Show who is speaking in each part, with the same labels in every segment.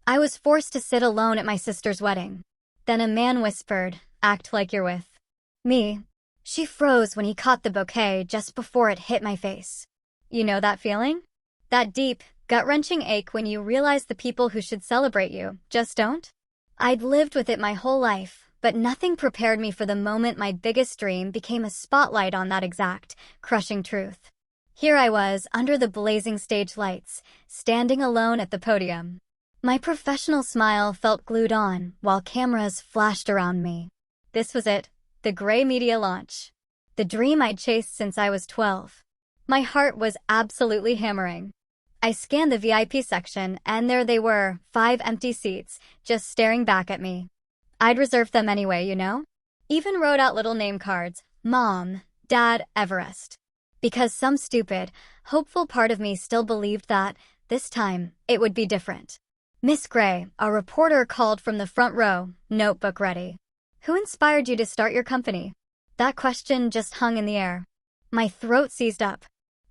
Speaker 1: I was forced to sit alone at my sister's wedding. Then a man whispered, "Act like you're with me." She froze when he caught the bouquet just before it hit my face. You know that feeling? That deep, gut-wrenching ache when you realize the people who should celebrate you just don't? I'd lived with it my whole life, but nothing prepared me for the moment my biggest dream became a spotlight on that exact, crushing truth. Here I was, under the blazing stage lights, standing alone at the podium. My professional smile felt glued on, while cameras flashed around me. This was it, the Grey Media launch. The dream I'd chased since I was 12. My heart was absolutely hammering. I scanned the VIP section, and there they were, 5 empty seats, just staring back at me. I'd reserved them anyway, you know? Even wrote out little name cards, Mom, Dad, Everest. Because some stupid, hopeful part of me still believed that, this time, it would be different. "Miss Gray," a reporter called from the front row, notebook ready. "Who inspired you to start your company?" That question just hung in the air. My throat seized up.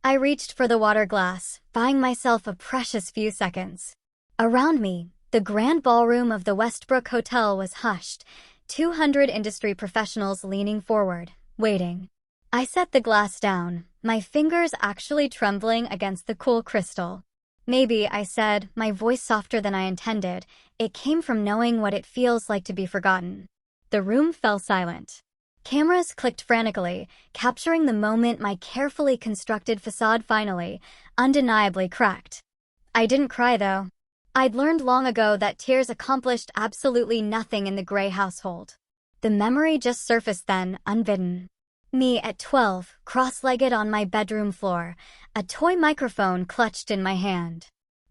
Speaker 1: I reached for the water glass, buying myself a precious few seconds. Around me, the grand ballroom of the Westbrook Hotel was hushed, 200 industry professionals leaning forward, waiting. I set the glass down, my fingers actually trembling against the cool crystal. "Maybe," I said, my voice softer than I intended. It came from knowing what it feels like to be forgotten. The room fell silent. Cameras clicked frantically, capturing the moment my carefully constructed facade finally, undeniably cracked. I didn't cry, though. I'd learned long ago that tears accomplished absolutely nothing in the Gray household. The memory just surfaced then, unbidden. Me at 12, cross-legged on my bedroom floor, a toy microphone clutched in my hand.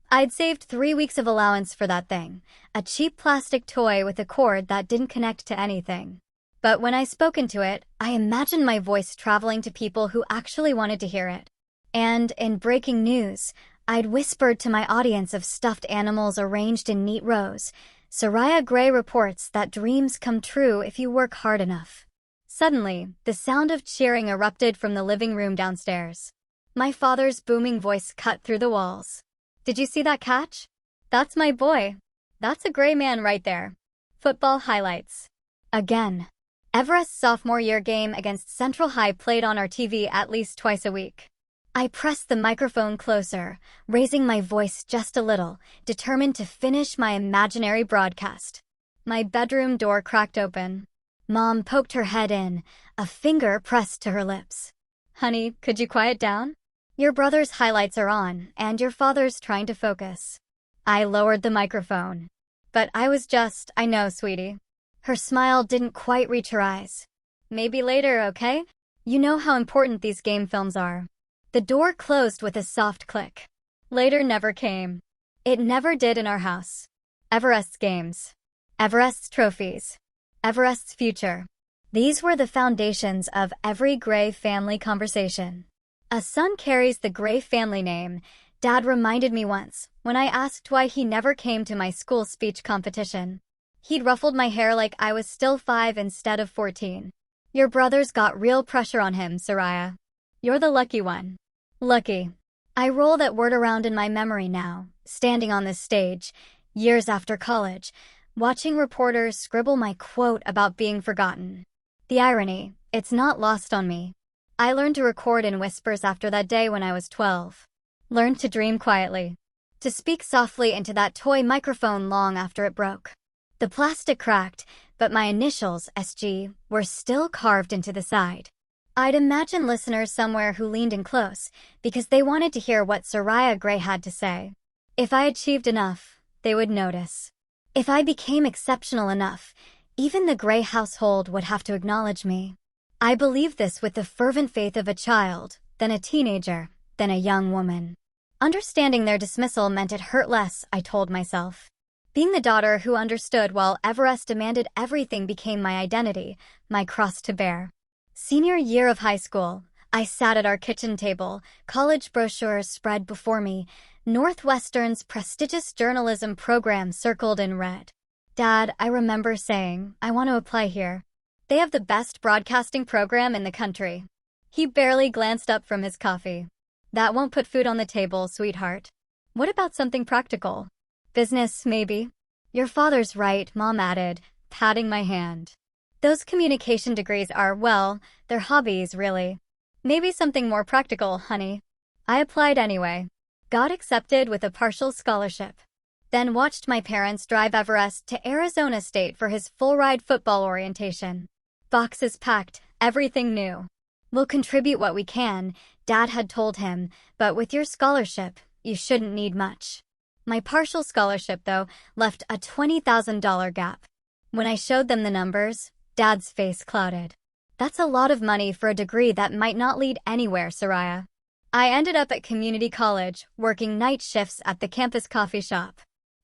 Speaker 1: I'd saved 3 weeks of allowance for that thing, a cheap plastic toy with a cord that didn't connect to anything. But when I spoke into it, I imagined my voice traveling to people who actually wanted to hear it. And, in breaking news, I'd whispered to my audience of stuffed animals arranged in neat rows, "Soraya Gray reports that dreams come true if you work hard enough." Suddenly, the sound of cheering erupted from the living room downstairs. My father's booming voice cut through the walls. "Did you see that catch? That's my boy. That's a Gray man right there." Football highlights. Again. Everest's sophomore year game against Central High played on our TV at least twice a week. I pressed the microphone closer, raising my voice just a little, determined to finish my imaginary broadcast. My bedroom door cracked open. Mom poked her head in, a finger pressed to her lips. "Honey, could you quiet down? Your brother's highlights are on, and your father's trying to focus." I lowered the microphone. But I know, sweetie. Her smile didn't quite reach her eyes. "Maybe later, okay? You know how important these game films are." The door closed with a soft click. Later never came. It never did in our house. Everest's games. Everest's trophies. Everest's future. These were the foundations of every Gray family conversation. A son carries the Gray family name, Dad reminded me once, when I asked why he never came to my school speech competition. He'd ruffled my hair like I was still 5 instead of 14. "Your brother's got real pressure on him, Soraya. You're the lucky one." Lucky. I roll that word around in my memory now, standing on this stage, years after college, watching reporters scribble my quote about being forgotten. The irony, it's not lost on me. I learned to record in whispers after that day when I was 12. Learned to dream quietly. To speak softly into that toy microphone long after it broke. The plastic cracked, but my initials, SG, were still carved into the side. I'd imagine listeners somewhere who leaned in close, because they wanted to hear what Soraya Gray had to say. If I achieved enough, they would notice. If I became exceptional enough, even the Gray household would have to acknowledge me. I believed this with the fervent faith of a child, then a teenager, then a young woman. Understanding their dismissal meant it hurt less, I told myself. Being the daughter who understood while Everest demanded everything became my identity, my cross to bear. Senior year of high school, I sat at our kitchen table, college brochures spread before me, Northwestern's prestigious journalism program circled in red. "Dad," I remember saying, "I want to apply here. They have the best broadcasting program in the country." He barely glanced up from his coffee. "That won't put food on the table, sweetheart. What about something practical? Business, maybe. Your father's right, Mom added, patting my hand. Those communication degrees are, well, they're hobbies, really. Maybe something more practical, honey. I applied anyway. Got accepted with a partial scholarship. Then watched my parents drive Everest to Arizona State for his full-ride football orientation. Boxes packed, everything new. We'll contribute what we can, Dad had told him, but with your scholarship, you shouldn't need much. My partial scholarship, though, left a $20,000 gap. When I showed them the numbers, Dad's face clouded. That's a lot of money for a degree that might not lead anywhere, Soraya. I ended up at community college, working night shifts at the campus coffee shop.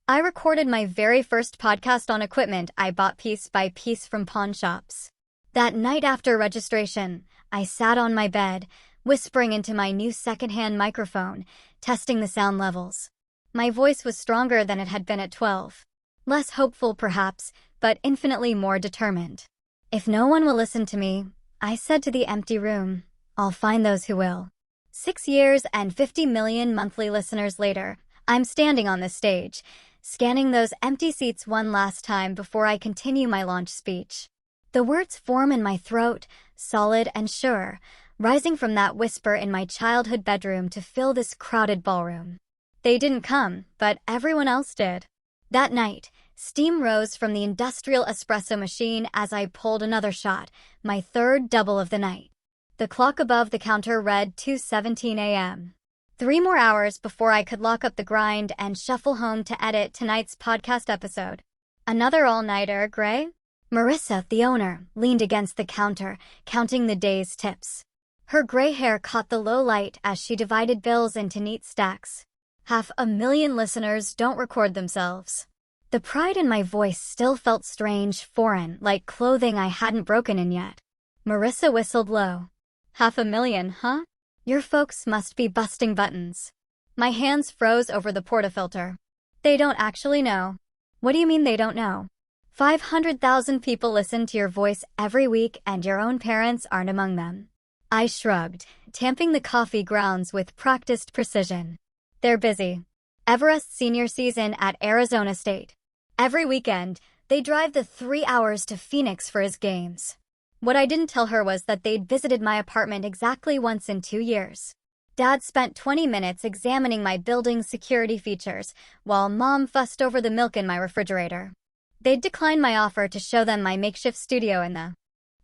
Speaker 1: I recorded my very first podcast on equipment I bought piece by piece from pawn shops. That night after registration, I sat on my bed, whispering into my new secondhand microphone, testing the sound levels. My voice was stronger than it had been at 12. Less hopeful, perhaps, but infinitely more determined. If no one will listen to me, I said to the empty room, I'll find those who will. 6 years and 50 million monthly listeners later, I'm standing on this stage, scanning those empty seats one last time before I continue my launch speech. The words form in my throat, solid and sure, rising from that whisper in my childhood bedroom to fill this crowded ballroom. They didn't come, but everyone else did. That night, steam rose from the industrial espresso machine as I pulled another shot, my third double of the night. The clock above the counter read 2:17 a.m. 3 more hours before I could lock up the grind and shuffle home to edit tonight's podcast episode. Another all-nighter, Gray? Marissa, the owner, leaned against the counter, counting the day's tips. Her gray hair caught the low light as she divided bills into neat stacks. 500,000 listeners don't record themselves. The pride in my voice still felt strange, foreign, like clothing I hadn't broken in yet. Marissa whistled low. 500,000, huh? Your folks must be busting buttons. My hands froze over the portafilter. They don't actually know. What do you mean they don't know? 500,000 people listen to your voice every week and your own parents aren't among them. I shrugged, tamping the coffee grounds with practiced precision. They're busy. Everest senior season at Arizona State. Every weekend, they drive the 3 hours to Phoenix for his games. What I didn't tell her was that they'd visited my apartment exactly once in 2 years. Dad spent 20 minutes examining my building's security features, while Mom fussed over the milk in my refrigerator. They'd declined my offer to show them my makeshift studio in the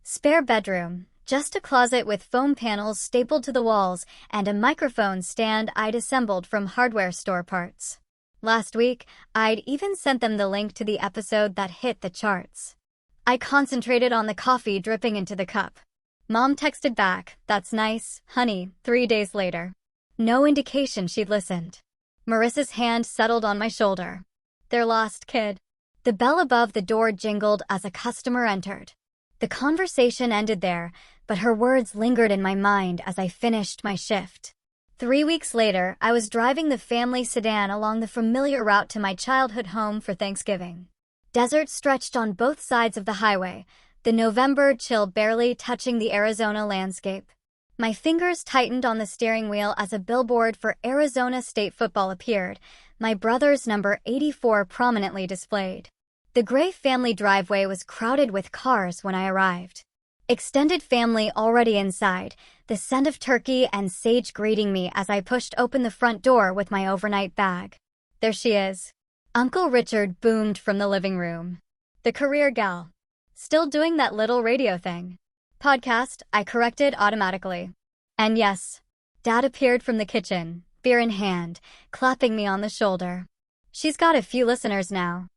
Speaker 1: spare bedroom, just a closet with foam panels stapled to the walls and a microphone stand I'd assembled from hardware store parts. Last week, I'd even sent them the link to the episode that hit the charts. I concentrated on the coffee dripping into the cup. Mom texted back, "That's nice, honey," 3 days later. No indication she'd listened. Marissa's hand settled on my shoulder. "They're lost, kid." The bell above the door jingled as a customer entered. The conversation ended there, but her words lingered in my mind as I finished my shift. 3 weeks later, I was driving the family sedan along the familiar route to my childhood home for Thanksgiving. Desert stretched on both sides of the highway, the November chill barely touching the Arizona landscape. My fingers tightened on the steering wheel as a billboard for Arizona State football appeared, my brother's number 84 prominently displayed. The gray family driveway was crowded with cars when I arrived. Extended family already inside, the scent of turkey and sage greeting me as I pushed open the front door with my overnight bag. There she is. Uncle Richard boomed from the living room. The career gal. Still doing that little radio thing. Podcast, I corrected automatically. And yes, Dad appeared from the kitchen, beer in hand, clapping me on the shoulder. She's got a few listeners now.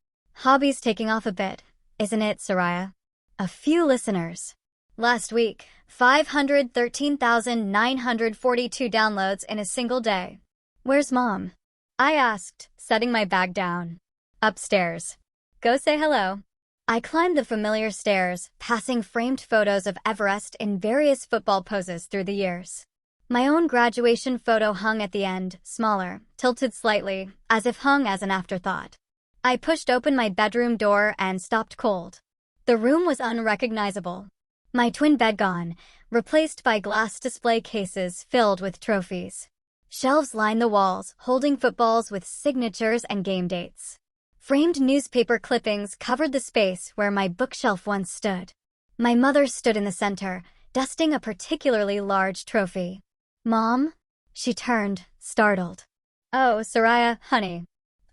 Speaker 1: Hobby's taking off a bit, isn't it, Soraya? A few listeners. Last week, 513,942 downloads in a single day. Where's Mom? I asked, setting my bag down. Upstairs. Go say hello. I climbed the familiar stairs, passing framed photos of Everest in various football poses through the years. My own graduation photo hung at the end, smaller, tilted slightly, as if hung as an afterthought. I pushed open my bedroom door and stopped cold. The room was unrecognizable. My twin bed gone, replaced by glass display cases filled with trophies. Shelves line the walls, holding footballs with signatures and game dates. Framed newspaper clippings covered the space where my bookshelf once stood. My mother stood in the center, dusting a particularly large trophy. "Mom?" She turned, startled. "Oh, Soraya, honey.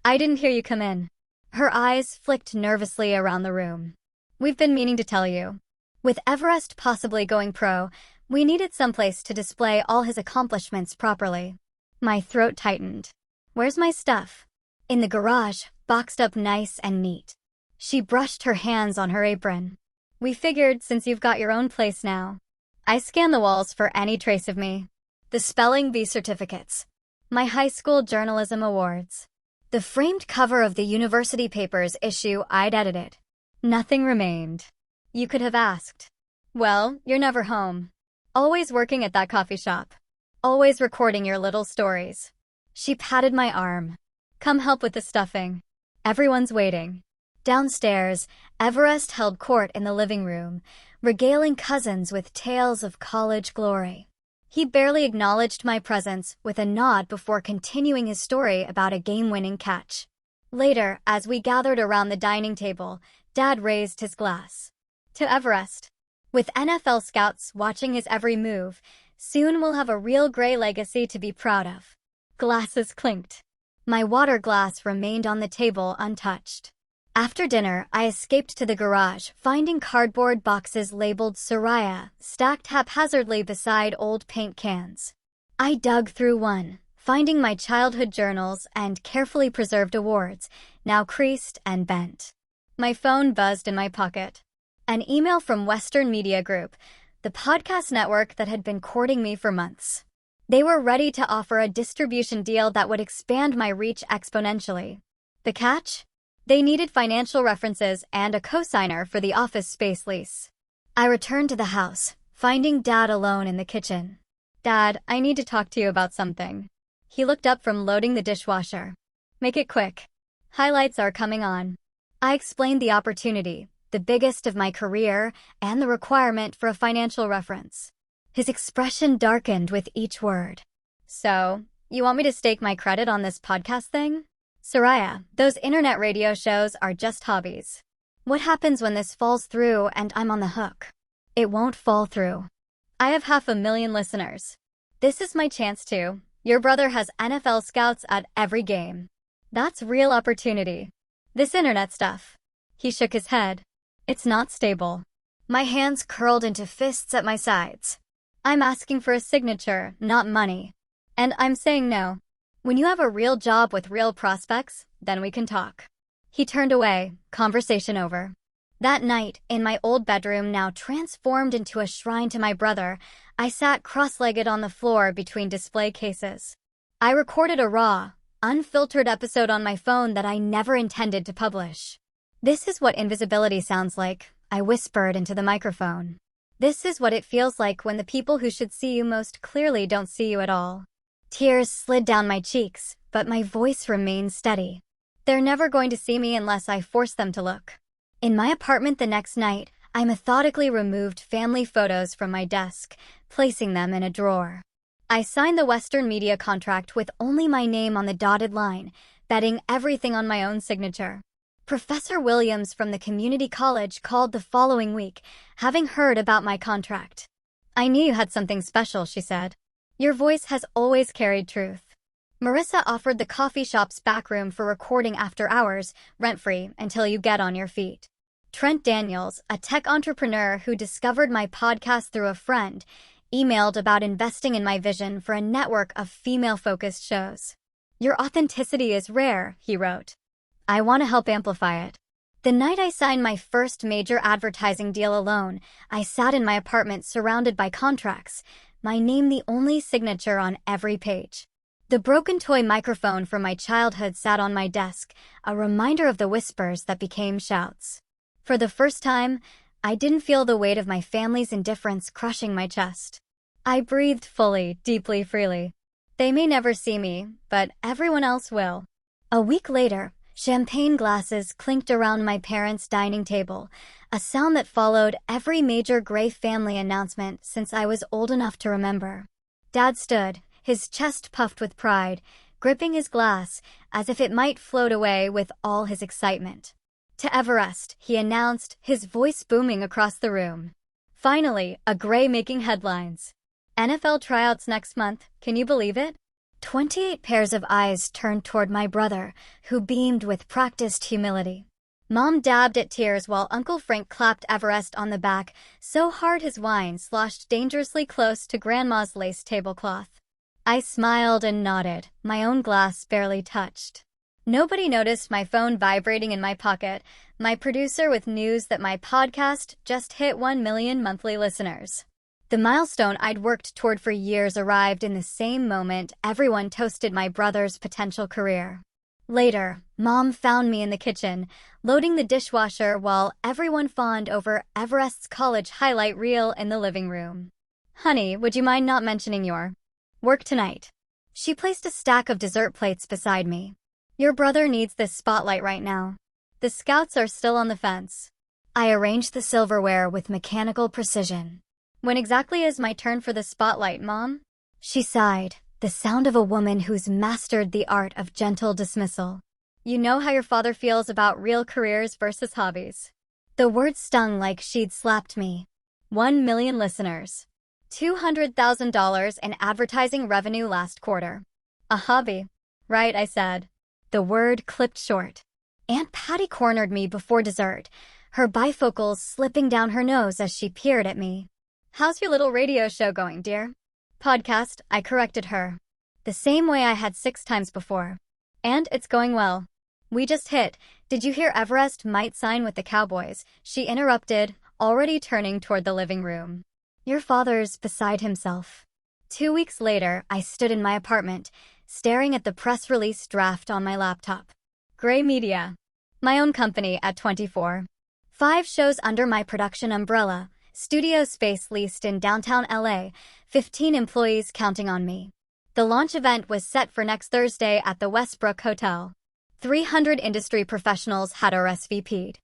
Speaker 1: I didn't hear you come in." Her eyes flicked nervously around the room. "We've been meaning to tell you. With Everest possibly going pro, we needed someplace to display all his accomplishments properly." My throat tightened. "Where's my stuff?" "In the garage, boxed up nice and neat." She brushed her hands on her apron. "We figured since you've got your own place now." I scanned the walls for any trace of me. The spelling bee certificates. My high school journalism awards. The framed cover of the university paper's issue I'd edited. Nothing remained. You could have asked. "Well, you're never home. Always working at that coffee shop. Always recording your little stories." She patted my arm. "Come help with the stuffing. Everyone's waiting." Downstairs, Everest held court in the living room, regaling cousins with tales of college glory. He barely acknowledged my presence with a nod before continuing his story about a game-winning catch. Later, as we gathered around the dining table, Dad raised his glass. "To Everest. With NFL scouts watching his every move, soon we'll have a real Gray legacy to be proud of." Glasses clinked. My water glass remained on the table untouched. After dinner, I escaped to the garage, finding cardboard boxes labeled Soraya stacked haphazardly beside old paint cans. I dug through one, finding my childhood journals and carefully preserved awards, now creased and bent. My phone buzzed in my pocket. An email from Western Media Group, the podcast network that had been courting me for months. They were ready to offer a distribution deal that would expand my reach exponentially. The catch? They needed financial references and a cosigner for the office space lease. I returned to the house, finding Dad alone in the kitchen. "Dad, I need to talk to you about something." He looked up from loading the dishwasher. "Make it quick. Highlights are coming on." I explained the opportunity, the biggest of my career, and the requirement for a financial reference. His expression darkened with each word. "So, you want me to stake my credit on this podcast thing?" "Soraya, those internet radio shows are just hobbies. What happens when this falls through and I'm on the hook?" "It won't fall through. I have 500,000 listeners. This is my chance to. Your brother has NFL scouts at every game. That's real opportunity. This internet stuff." He shook his head. "It's not stable." My hands curled into fists at my sides. "I'm asking for a signature, not money. And I'm saying no. When you have a real job with real prospects, then we can talk." He turned away, conversation over. That night, in my old bedroom now transformed into a shrine to my brother, I sat cross-legged on the floor between display cases. I recorded a raw, unfiltered episode on my phone that I never intended to publish. "This is what invisibility sounds like," I whispered into the microphone. "This is what it feels like when the people who should see you most clearly don't see you at all." Tears slid down my cheeks, but my voice remained steady. They're never going to see me unless I force them to look. In my apartment the next night, I methodically removed family photos from my desk, placing them in a drawer. I signed the Western Media contract with only my name on the dotted line, betting everything on my own signature. Professor Williams from the community college called the following week, having heard about my contract. "I knew you had something special," she said. "Your voice has always carried truth." Marissa offered the coffee shop's back room for recording after hours, rent-free, until you get on your feet. Trent Daniels, a tech entrepreneur who discovered my podcast through a friend, emailed about investing in my vision for a network of female-focused shows. "Your authenticity is rare," he wrote. "I want to help amplify it." The night I signed my first major advertising deal alone, I sat in my apartment surrounded by contracts, my name the only signature on every page. The broken toy microphone from my childhood sat on my desk, a reminder of the whispers that became shouts. For the first time, I didn't feel the weight of my family's indifference crushing my chest. I breathed fully, deeply, freely. They may never see me, but everyone else will. A week later, champagne glasses clinked around my parents' dining table, a sound that followed every major Gray family announcement since I was old enough to remember. Dad stood, his chest puffed with pride, gripping his glass as if it might float away with all his excitement. "To Everest," he announced, his voice booming across the room. "Finally, a Gray making headlines. NFL tryouts next month, can you believe it?" 28 pairs of eyes turned toward my brother, who beamed with practiced humility. Mom dabbed at tears while Uncle Frank clapped Everest on the back so hard his wine sloshed dangerously close to Grandma's lace tablecloth. I smiled and nodded, my own glass barely touched. Nobody noticed my phone vibrating in my pocket, my producer with news that my podcast just hit 1 million monthly listeners. The milestone I'd worked toward for years arrived in the same moment everyone toasted my brother's potential career. Later, Mom found me in the kitchen, loading the dishwasher while everyone fawned over Everest's college highlight reel in the living room. "Honey, would you mind not mentioning your work tonight?" She placed a stack of dessert plates beside me. "Your brother needs this spotlight right now. The scouts are still on the fence." I arranged the silverware with mechanical precision. "When exactly is my turn for the spotlight, Mom?" She sighed, the sound of a woman who's mastered the art of gentle dismissal. "You know how your father feels about real careers versus hobbies." The words stung like she'd slapped me. 1 million listeners. $200,000 in advertising revenue last quarter. "A hobby." "Right," I said. The word clipped short. Aunt Patty cornered me before dessert, her bifocals slipping down her nose as she peered at me. "How's your little radio show going, dear?" "Podcast," I corrected her. The same way I had 6 times before. "And it's going well. We just hit. Did you hear Everest might sign with the Cowboys?" She interrupted, already turning toward the living room. "Your father's beside himself." 2 weeks later, I stood in my apartment, staring at the press release draft on my laptop. Gray Media. My own company at 24. 5 shows under my production umbrella, studio space leased in downtown LA, 15 employees counting on me. The launch event was set for next Thursday at the Westbrook Hotel. 300 industry professionals had RSVP'd.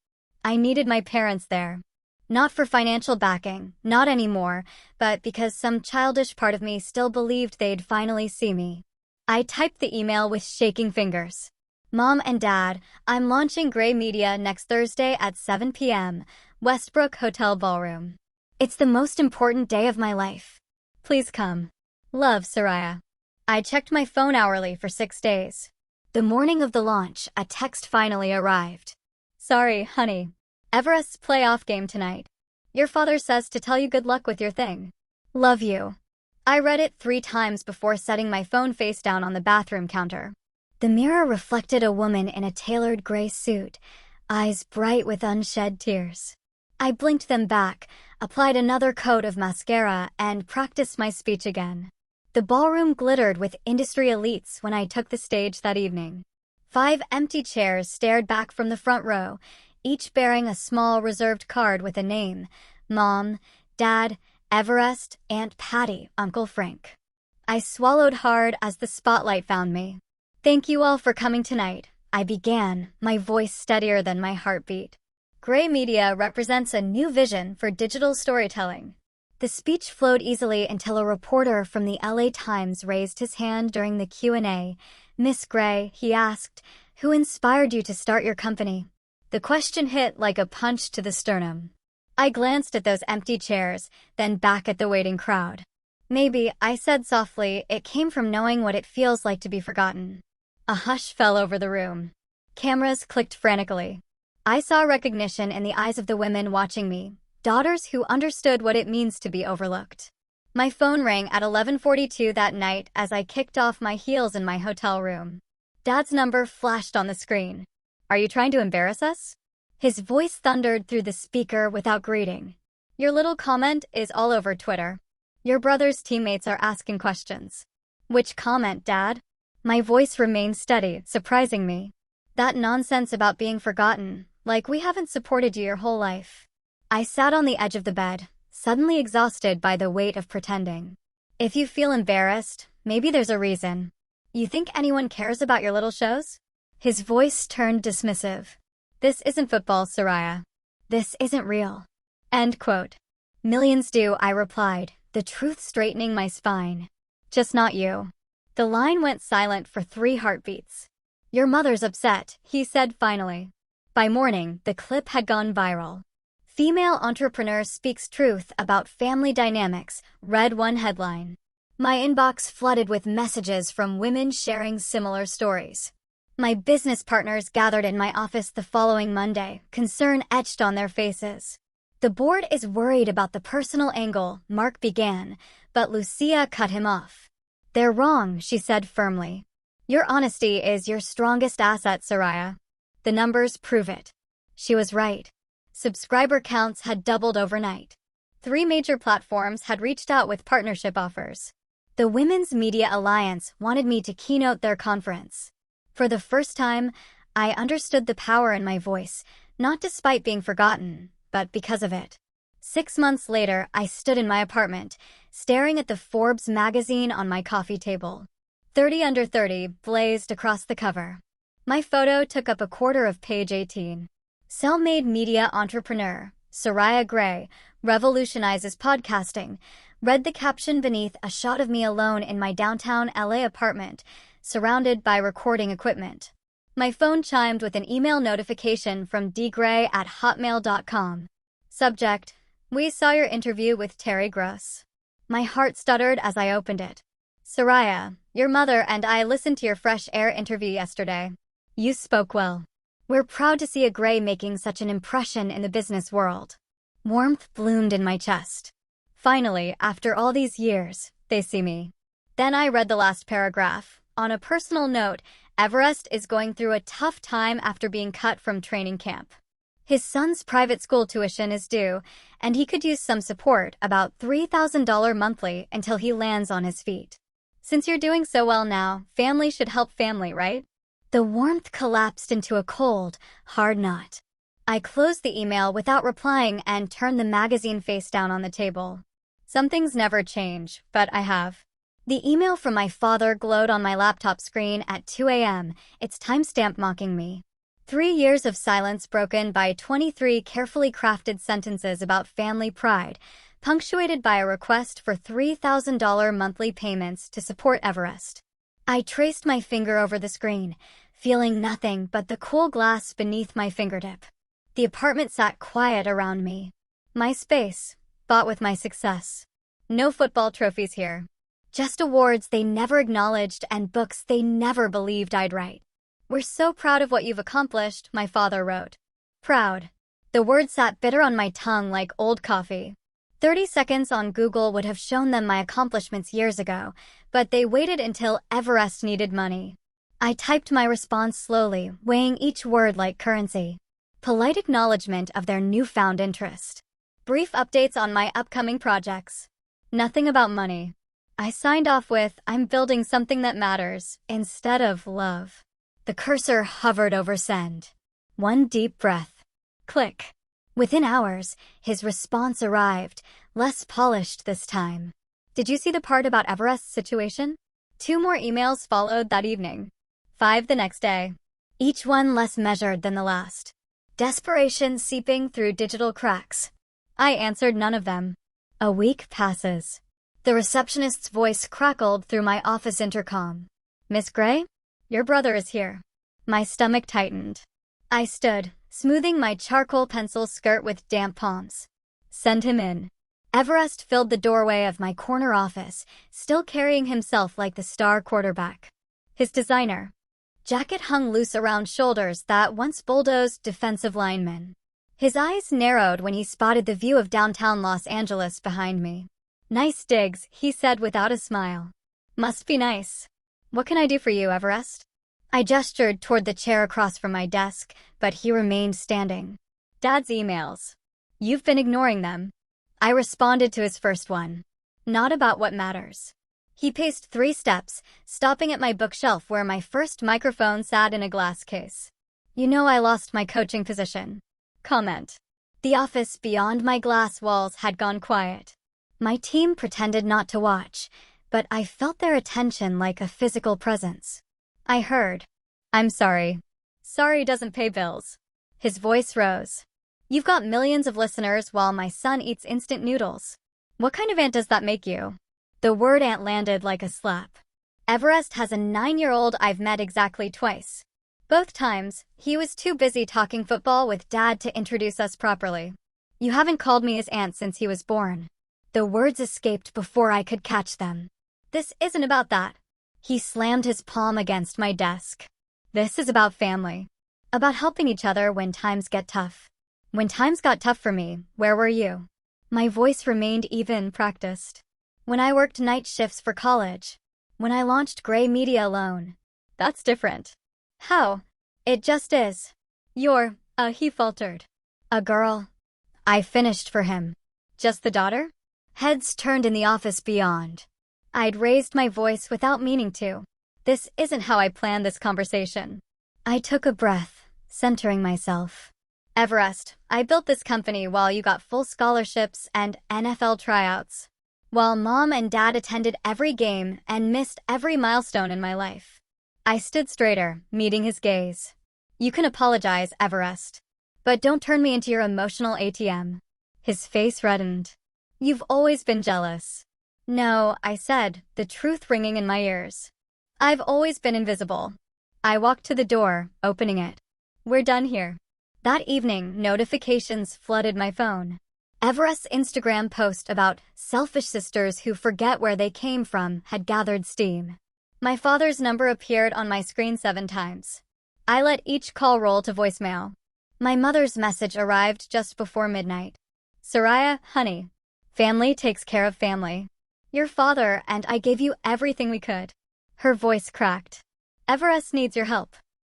Speaker 1: I needed my parents there. Not for financial backing, not anymore, but because some childish part of me still believed they'd finally see me. I typed the email with shaking fingers. "Mom and Dad, I'm launching Gray Media next Thursday at 7 p.m., Westbrook Hotel Ballroom. It's the most important day of my life. Please come. Love, Soraya." I checked my phone hourly for 6 days. The morning of the launch, a text finally arrived. "Sorry, honey. Everest's playoff game tonight. Your father says to tell you good luck with your thing. Love you." I read it 3 times before setting my phone face down on the bathroom counter. The mirror reflected a woman in a tailored gray suit, eyes bright with unshed tears. I blinked them back, applied another coat of mascara, and practiced my speech again. The ballroom glittered with industry elites when I took the stage that evening. 5 empty chairs stared back from the front row, each bearing a small reserved card with a name: Mom, Dad, Everest, Aunt Patty, Uncle Frank. I swallowed hard as the spotlight found me. "Thank you all for coming tonight," I began, my voice steadier than my heartbeat. Gray Media represents a new vision for digital storytelling. The speech flowed easily until a reporter from the LA Times raised his hand during the Q&A. "Miss Gray," he asked, "who inspired you to start your company?" The question hit like a punch to the sternum. I glanced at those empty chairs, then back at the waiting crowd. "Maybe," I said softly, "it came from knowing what it feels like to be forgotten." A hush fell over the room. Cameras clicked frantically. I saw recognition in the eyes of the women watching me, daughters who understood what it means to be overlooked. My phone rang at 11:42 that night as I kicked off my heels in my hotel room. Dad's number flashed on the screen. "Are you trying to embarrass us?" His voice thundered through the speaker without greeting. "Your little comment is all over Twitter. Your brother's teammates are asking questions." "Which comment, Dad?" My voice remained steady, surprising me. "That nonsense about being forgotten, like we haven't supported you your whole life." I sat on the edge of the bed, suddenly exhausted by the weight of pretending. "If you feel embarrassed, maybe there's a reason. You think anyone cares about your little shows?" His voice turned dismissive. "This isn't football, Soraya. This isn't real." End quote. "Millions do," I replied, the truth straightening my spine. Just not you. The line went silent for 3 heartbeats. Your mother's upset, he said finally. By morning, the clip had gone viral. Female entrepreneur speaks truth about family dynamics, read one headline. My inbox flooded with messages from women sharing similar stories. My business partners gathered in my office the following Monday, concern etched on their faces. The board is worried about the personal angle, Mark began, but Lucia cut him off. They're wrong, she said firmly. Your honesty is your strongest asset, Soraya. The numbers prove it. She was right. Subscriber counts had doubled overnight. 3 major platforms had reached out with partnership offers. The Women's Media Alliance wanted me to keynote their conference. For the first time, I understood the power in my voice, not despite being forgotten, but because of it. 6 months later, I stood in my apartment, staring at the Forbes magazine on my coffee table. 30 Under 30 blazed across the cover. My photo took up a quarter of page 18. Self-made media entrepreneur, Soraya Gray, revolutionizes podcasting, read the caption beneath a shot of me alone in my downtown LA apartment, surrounded by recording equipment. My phone chimed with an email notification from dgray@hotmail.com. Subject: We saw your interview with Terry Gross. My heart stuttered as I opened it. Soraya, your mother and I listened to your Fresh Air interview yesterday. You spoke well. We're proud to see a Gray making such an impression in the business world. Warmth bloomed in my chest. Finally, after all these years, they see me. Then I read the last paragraph. On a personal note, Everest is going through a tough time after being cut from training camp. His son's private school tuition is due, and he could use some support, about $3,000 monthly, until he lands on his feet. Since you're doing so well now, family should help family, right? The warmth collapsed into a cold, hard knot. I closed the email without replying and turned the magazine face down on the table. Some things never change, but I have. The email from my father glowed on my laptop screen at 2 a.m., its timestamp mocking me. 3 years of silence broken by 23 carefully crafted sentences about family pride, punctuated by a request for $3,000 monthly payments to support Everest. I traced my finger over the screen, feeling nothing but the cool glass beneath my fingertip. The apartment sat quiet around me. My space, bought with my success. No football trophies here. Just awards they never acknowledged and books they never believed I'd write. We're so proud of what you've accomplished, my father wrote. Proud. The word sat bitter on my tongue like old coffee. 30 seconds on Google would have shown them my accomplishments years ago, but they waited until Everest needed money. I typed my response slowly, weighing each word like currency. Polite acknowledgement of their newfound interest. Brief updates on my upcoming projects. Nothing about money. I signed off with, I'm building something that matters, instead of love. The cursor hovered over send. One deep breath. Click. Within hours, his response arrived, less polished this time. Did you see the part about Everest's situation? 2 more emails followed that evening. 5 the next day. Each one less measured than the last. Desperation seeping through digital cracks. I answered none of them. A week passes. The receptionist's voice crackled through my office intercom. Miss Gray? Your brother is here. My stomach tightened. I stood, smoothing my charcoal pencil skirt with damp palms. Send him in. Everest filled the doorway of my corner office, still carrying himself like the star quarterback. His designer jacket hung loose around shoulders that once bulldozed defensive linemen. His eyes narrowed when he spotted the view of downtown Los Angeles behind me. Nice digs, he said without a smile. Must be nice. What can I do for you, Everest? I gestured toward the chair across from my desk, but he remained standing. Dad's emails. You've been ignoring them. I responded to his first one. Not about what matters. He paced 3 steps, stopping at my bookshelf where my first microphone sat in a glass case. You know I lost my coaching position. Comment. The office beyond my glass walls had gone quiet. My team pretended not to watch, but I felt their attention like a physical presence. I heard. I'm sorry. Sorry doesn't pay bills. His voice rose. You've got millions of listeners while my son eats instant noodles. What kind of aunt does that make you? The word "aunt" landed like a slap. Everest has a 9-year-old I've met exactly twice. Both times, he was too busy talking football with Dad to introduce us properly. You haven't called me his aunt since he was born. The words escaped before I could catch them. This isn't about that. He slammed his palm against my desk. This is about family. About helping each other when times get tough. When times got tough for me, where were you? My voice remained even practiced. When I worked night shifts for college. When I launched Gray Media alone. That's different. How? It just is. He faltered. A girl. I finished for him. Just the daughter? Heads turned in the office beyond. I'd raised my voice without meaning to. This isn't how I planned this conversation. I took a breath, centering myself. Everest, I built this company while you got full scholarships and NFL tryouts. While Mom and Dad attended every game and missed every milestone in my life. I stood straighter, meeting his gaze. You can apologize, Everest. But don't turn me into your emotional ATM. His face reddened. You've always been jealous. No, I said, the truth ringing in my ears. I've always been invisible. I walked to the door, opening it. We're done here. That evening, notifications flooded my phone. Everest's Instagram post about selfish sisters who forget where they came from had gathered steam. My father's number appeared on my screen 7 times. I let each call roll to voicemail. My mother's message arrived just before midnight. Soraya, honey. Family takes care of family. Your father and I gave you everything we could. Her voice cracked. Everest needs your help.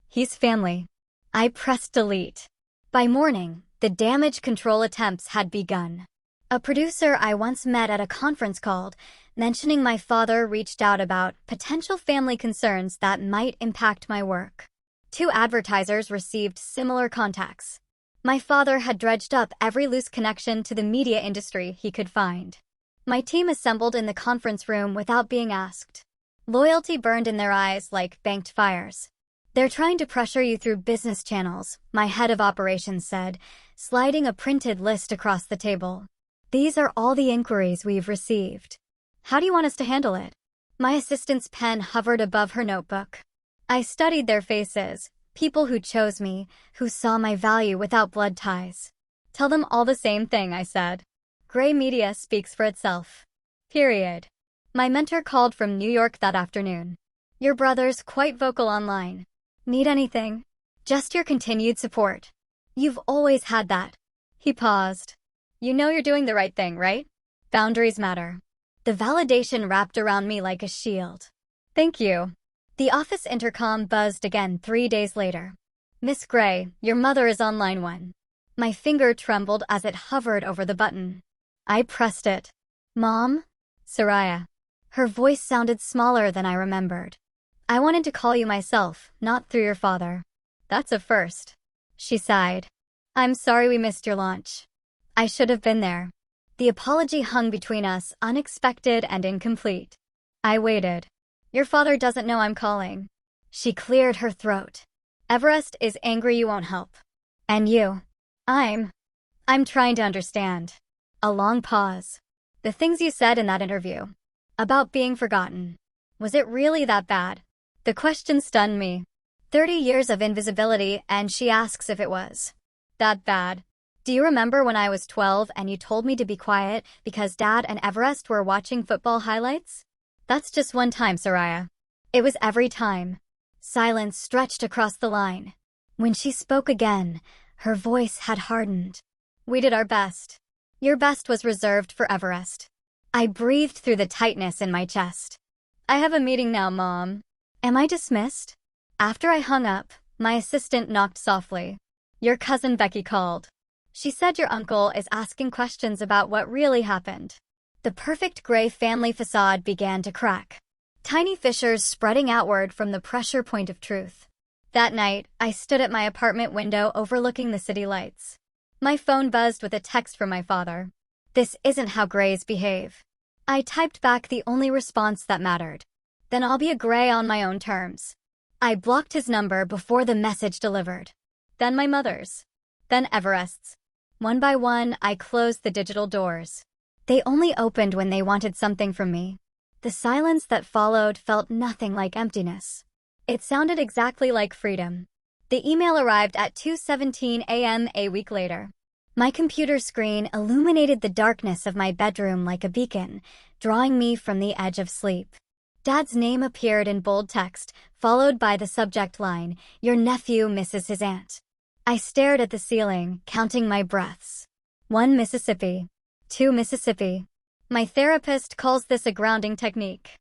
Speaker 1: He's family. I pressed delete. By morning, the damage control attempts had begun. A producer I once met at a conference called, mentioning my father reached out about potential family concerns that might impact my work. 2 advertisers received similar contacts. My father had dredged up every loose connection to the media industry he could find. My team assembled in the conference room without being asked. Loyalty burned in their eyes like banked fires. They're trying to pressure you through business channels, my head of operations said, sliding a printed list across the table. These are all the inquiries we've received. How do you want us to handle it? My assistant's pen hovered above her notebook. I studied their faces, people who chose me, who saw my value without blood ties. Tell them all the same thing, I said. Gray Media speaks for itself. Period. My mentor called from New York that afternoon. Your brother's quite vocal online. Need anything? Just your continued support. You've always had that. He paused. You know you're doing the right thing, right? Boundaries matter. The validation wrapped around me like a shield. Thank you. The office intercom buzzed again 3 days later. Miss Gray, your mother is on line 1. My finger trembled as it hovered over the button. I pressed it. Mom? Soraya. Her voice sounded smaller than I remembered. I wanted to call you myself, not through your father. That's a first. She sighed. I'm sorry we missed your launch. I should have been there. The apology hung between us, unexpected and incomplete. I waited. Your father doesn't know I'm calling. She cleared her throat. Everest is angry you won't help. And you? I'm trying to understand. A long pause. The things you said in that interview. About being forgotten. Was it really that bad? The question stunned me. 30 years of invisibility, and she asks if it was. That bad. Do you remember when I was 12 and you told me to be quiet because Dad and Everest were watching football highlights? That's just one time, Soraya. It was every time. Silence stretched across the line. When she spoke again, her voice had hardened. We did our best. Your best was reserved for Everest. I breathed through the tightness in my chest. I have a meeting now, Mom. Am I dismissed? After I hung up, my assistant knocked softly. Your cousin Becky called. She said your uncle is asking questions about what really happened. The perfect gray family facade began to crack. Tiny fissures spreading outward from the pressure point of truth. That night, I stood at my apartment window overlooking the city lights. My phone buzzed with a text from my father. This isn't how Grays behave. I typed back the only response that mattered. Then I'll be a Gray on my own terms. I blocked his number before the message delivered. Then my mother's. Then Everest's. One by one, I closed the digital doors. They only opened when they wanted something from me. The silence that followed felt nothing like emptiness. It sounded exactly like freedom. The email arrived at 2:17 a.m. a week later. My computer screen illuminated the darkness of my bedroom like a beacon, drawing me from the edge of sleep. Dad's name appeared in bold text, followed by the subject line, "Your nephew misses his aunt." I stared at the ceiling, counting my breaths. 1 Mississippi. 2 Mississippi. My therapist calls this a grounding technique.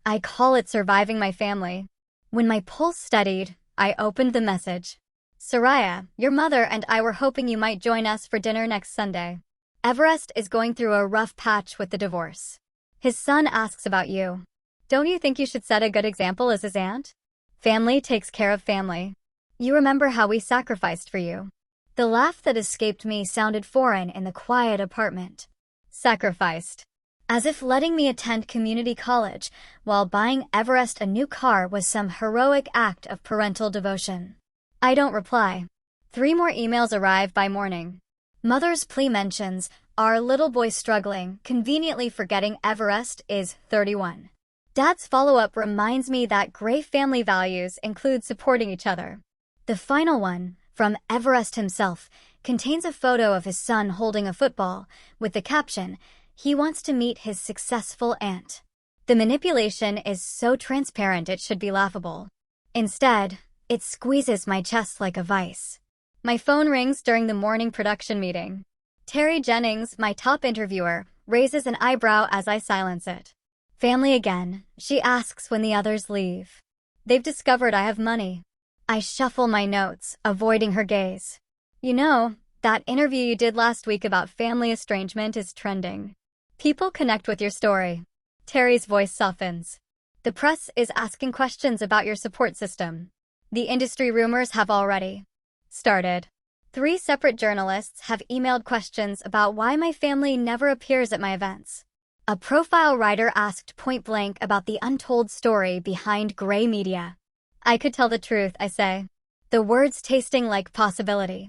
Speaker 1: I call it surviving my family. When my pulse steadied, I opened the message. "Soraya, your mother and I were hoping you might join us for dinner next Sunday. Everest is going through a rough patch with the divorce. His son asks about you. Don't you think you should set a good example as his aunt? Family takes care of family. You remember how we sacrificed for you." The laugh that escaped me sounded foreign in the quiet apartment. Sacrificed. As if letting me attend community college while buying Everest a new car was some heroic act of parental devotion. I don't reply. 3 more emails arrive by morning. Mother's plea mentions our little boy struggling, conveniently forgetting Everest is 31. Dad's follow-up reminds me that great family values include supporting each other. The final one, from Everest himself, contains a photo of his son holding a football, with the caption, "He wants to meet his successful aunt." The manipulation is so transparent it should be laughable. Instead, it squeezes my chest like a vice. My phone rings during the morning production meeting. Terry Jennings, my top interviewer, raises an eyebrow as I silence it. "Family again," she asks when the others leave. "They've discovered I have money." I shuffle my notes, avoiding her gaze. "You know, that interview you did last week about family estrangement is trending. People connect with your story." Terry's voice softens. "The press is asking questions about your support system. The industry rumors have already started. 3 separate journalists have emailed questions about why my family never appears at my events. A profile writer asked point-blank about the untold story behind gray media. I could tell the truth, I say. The words tasting like possibility.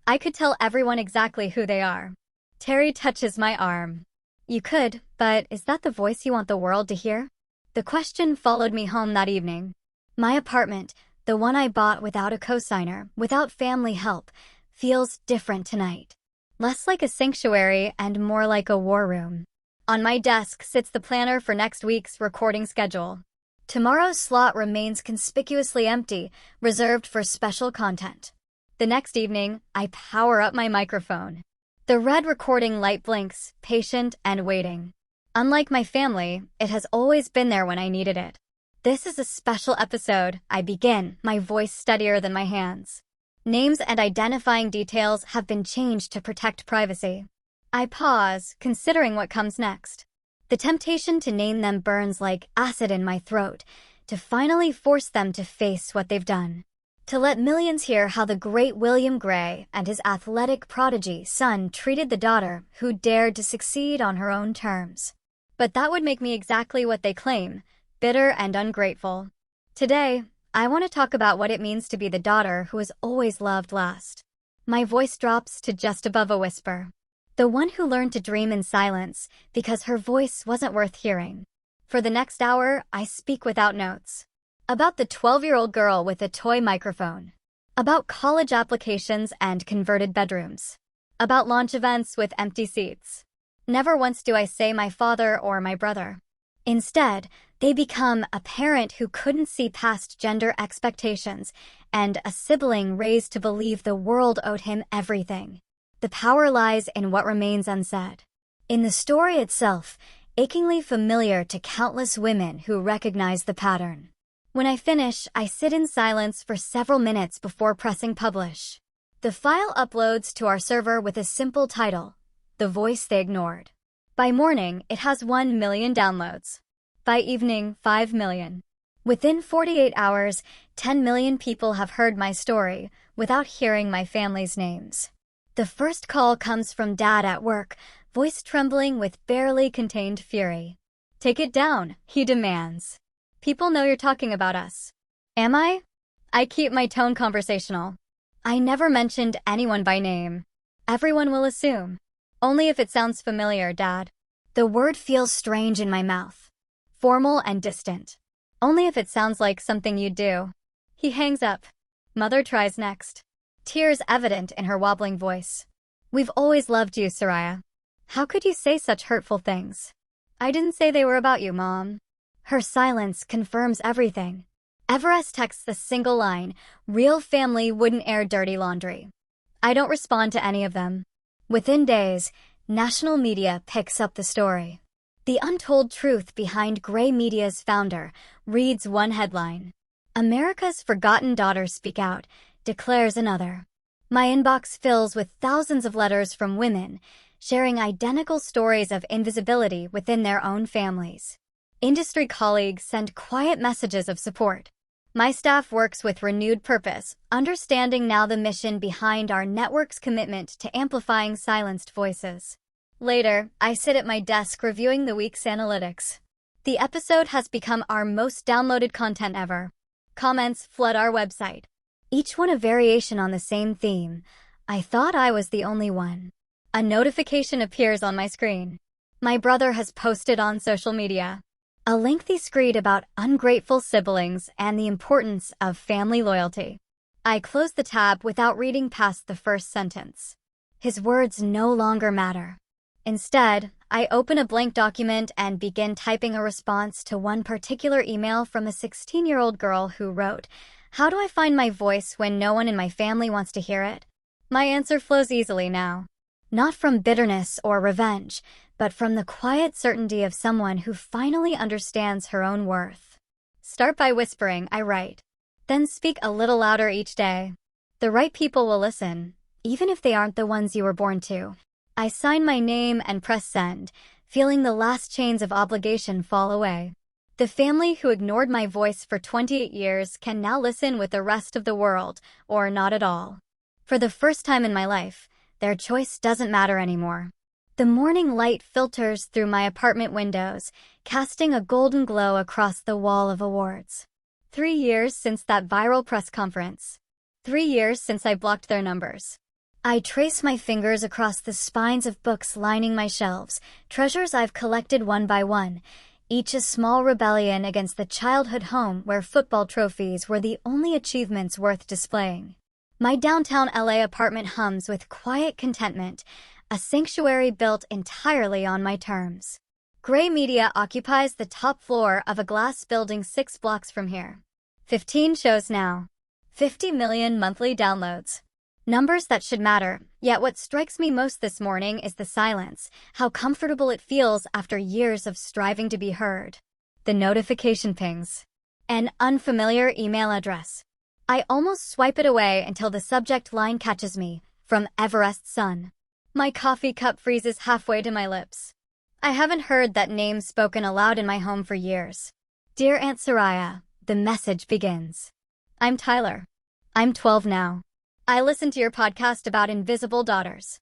Speaker 1: I could tell everyone exactly who they are." Terry touches my arm. "You could, but is that the voice you want the world to hear?" The question followed me home that evening. My apartment, the one I bought without a cosigner, without family help, feels different tonight. Less like a sanctuary and more like a war room. On my desk sits the planner for next week's recording schedule. Tomorrow's slot remains conspicuously empty, reserved for special content. The next evening, I power up my microphone. The red recording light blinks, patient and waiting. Unlike my family, it has always been there when I needed it. "This is a special episode," I begin, my voice steadier than my hands. Names and identifying details have been changed to protect privacy. I pause, considering what comes next. The temptation to name them burns like acid in my throat, to finally force them to face what they've done. To let millions hear how the great William Gray and his athletic prodigy son treated the daughter who dared to succeed on her own terms. But that would make me exactly what they claim, bitter and ungrateful. Today, I want to talk about what it means to be the daughter who was always loved last. My voice drops to just above a whisper. The one who learned to dream in silence because her voice wasn't worth hearing. For the next hour, I speak without notes. About the 12-year-old girl with a toy microphone. About college applications and converted bedrooms. About launch events with empty seats. Never once do I say my father or my brother. Instead, they become a parent who couldn't see past gender expectations and a sibling raised to believe the world owed him everything. The power lies in what remains unsaid. In the story itself, achingly familiar to countless women who recognize the pattern. When I finish, I sit in silence for several minutes before pressing publish. The file uploads to our server with a simple title, "The Voice They Ignored." By morning, it has 1 million downloads. By evening, 5 million. Within 48 hours, 10 million people have heard my story without hearing my family's names. The first call comes from Dad at work, voice trembling with barely contained fury. "Take it down," he demands. "People know you're talking about us." Am I? I keep my tone conversational. I never mentioned anyone by name. Everyone will assume. Only if it sounds familiar, Dad. The word feels strange in my mouth. formal and distant. Only if it sounds like something you'd do. He hangs up. Mother tries next. Tears evident in her wobbling voice. We've always loved you, Soraya. How could you say such hurtful things? I didn't say they were about you, Mom. Her silence confirms everything. Everest texts the single line, real family wouldn't air dirty laundry. I don't respond to any of them. Within days, national media picks up the story. The untold truth behind Gray Media's founder reads one headline. America's forgotten daughters speak out, declares another. My inbox fills with thousands of letters from women, sharing identical stories of invisibility within their own families. Industry colleagues send quiet messages of support. My staff works with renewed purpose, understanding now the mission behind our network's commitment to amplifying silenced voices. Later, I sit at my desk reviewing the week's analytics. The episode has become our most downloaded content ever. Comments flood our website. Each one a variation on the same theme. I thought I was the only one. A notification appears on my screen. My brother has posted on social media. A lengthy screed about ungrateful siblings and the importance of family loyalty. I close the tab without reading past the first sentence. His words no longer matter. Instead, I open a blank document and begin typing a response to one particular email from a 16-year-old girl who wrote, "How do I find my voice when no one in my family wants to hear it?" My answer flows easily now. Not from bitterness or revenge, but from the quiet certainty of someone who finally understands her own worth. Start by whispering, I write. Then speak a little louder each day. The right people will listen, even if they aren't the ones you were born to. I sign my name and press send, feeling the last chains of obligation fall away. The family who ignored my voice for 28 years can now listen with the rest of the world, or not at all. For the first time in my life, their choice doesn't matter anymore. The morning light filters through my apartment windows, casting a golden glow across the wall of awards. 3 years since that viral press conference. 3 years since I blocked their numbers. I trace my fingers across the spines of books lining my shelves, treasures I've collected one by one, each a small rebellion against the childhood home where football trophies were the only achievements worth displaying. My downtown LA apartment hums with quiet contentment, a sanctuary built entirely on my terms. Gray Media occupies the top floor of a glass building 6 blocks from here. 15 shows now. 50 million monthly downloads. Numbers that should matter, yet what strikes me most this morning is the silence, how comfortable it feels after years of striving to be heard. The notification pings. An unfamiliar email address. I almost swipe it away until the subject line catches me, from Everest's son. My coffee cup freezes halfway to my lips. I haven't heard that name spoken aloud in my home for years. Dear Aunt Soraya, the message begins. I'm Tyler. I'm 12 now. I listened to your podcast about invisible daughters.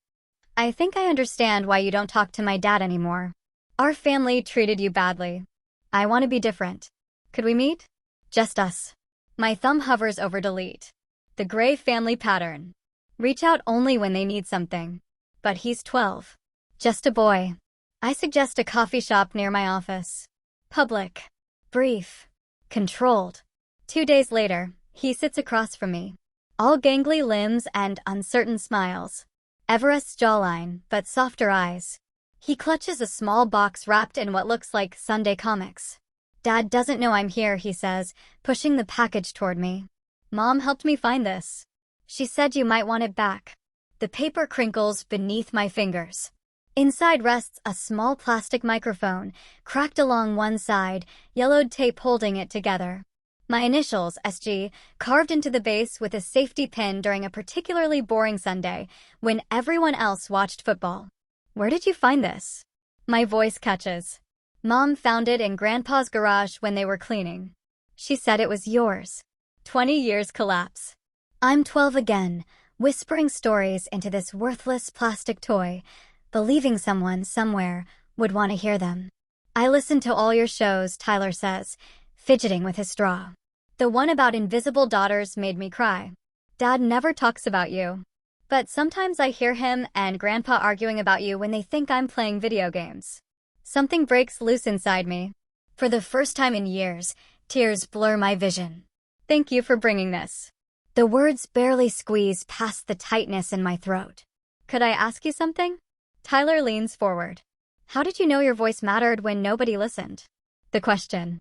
Speaker 1: I think I understand why you don't talk to my dad anymore. Our family treated you badly. I want to be different. Could we meet? Just us. My thumb hovers over delete. The Gray family pattern. Reach out only when they need something. But he's 12. Just a boy. I suggest a coffee shop near my office. Public. Brief. Controlled. 2 days later, he sits across from me. All gangly limbs and uncertain smiles. Everest's jawline, but softer eyes. He clutches a small box wrapped in what looks like Sunday comics. Dad doesn't know I'm here, he says, pushing the package toward me. Mom helped me find this. She said you might want it back. The paper crinkles beneath my fingers. Inside rests a small plastic microphone, cracked along one side, yellowed tape holding it together. My initials, SG, carved into the base with a safety pin during a particularly boring Sunday when everyone else watched football. Where did you find this? My voice catches. Mom found it in Grandpa's garage when they were cleaning. She said it was yours. 20 years collapse. I'm 12 again, whispering stories into this worthless plastic toy, believing someone somewhere would want to hear them. I listened to all your shows, Tyler says, fidgeting with his straw. The one about invisible daughters made me cry. Dad never talks about you. But sometimes I hear him and Grandpa arguing about you when they think I'm playing video games. Something breaks loose inside me. For the first time in years, tears blur my vision. Thank you for bringing this. The words barely squeeze past the tightness in my throat. Could I ask you something? Tyler leans forward. How did you know your voice mattered when nobody listened? The question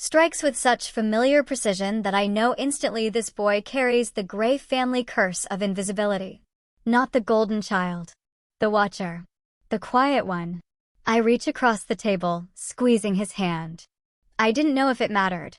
Speaker 1: strikes with such familiar precision that I know instantly this boy carries the gray family curse of invisibility. Not the golden child. The watcher. The quiet one. I reach across the table, squeezing his hand. I didn't know if it mattered.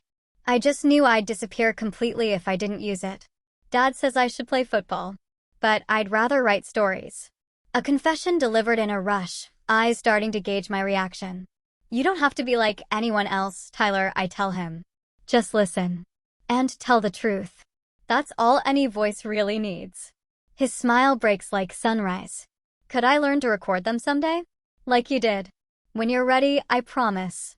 Speaker 1: I just knew I'd disappear completely if I didn't use it. Dad says I should play football, but I'd rather write stories. A confession delivered in a rush, eyes starting to gauge my reaction. You don't have to be like anyone else, Tyler, I tell him. Just listen. And tell the truth. That's all any voice really needs. His smile breaks like sunrise. Could I learn to record them someday? Like you did. When you're ready, I promise.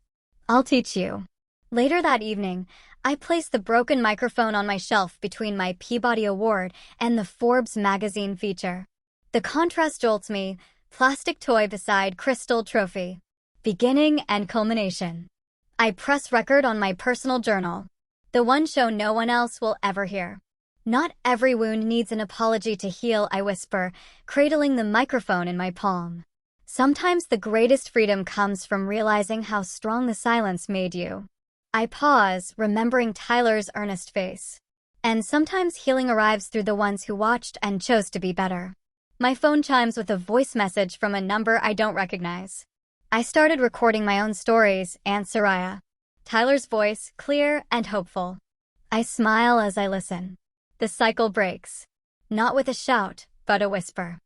Speaker 1: I'll teach you. Later that evening, I placed the broken microphone on my shelf between my Peabody Award and the Forbes magazine feature. The contrast jolts me, plastic toy beside crystal trophy. Beginning and culmination. I press record on my personal journal. The one show no one else will ever hear. Not every wound needs an apology to heal, I whisper, cradling the microphone in my palm. Sometimes the greatest freedom comes from realizing how strong the silence made you. I pause, remembering Tyler's earnest face. And sometimes healing arrives through the ones who watched and chose to be better. My phone chimes with a voice message from a number I don't recognize. I started recording my own stories, Aunt Soraya. Tyler's voice, clear and hopeful. I smile as I listen. The cycle breaks. Not with a shout, but a whisper.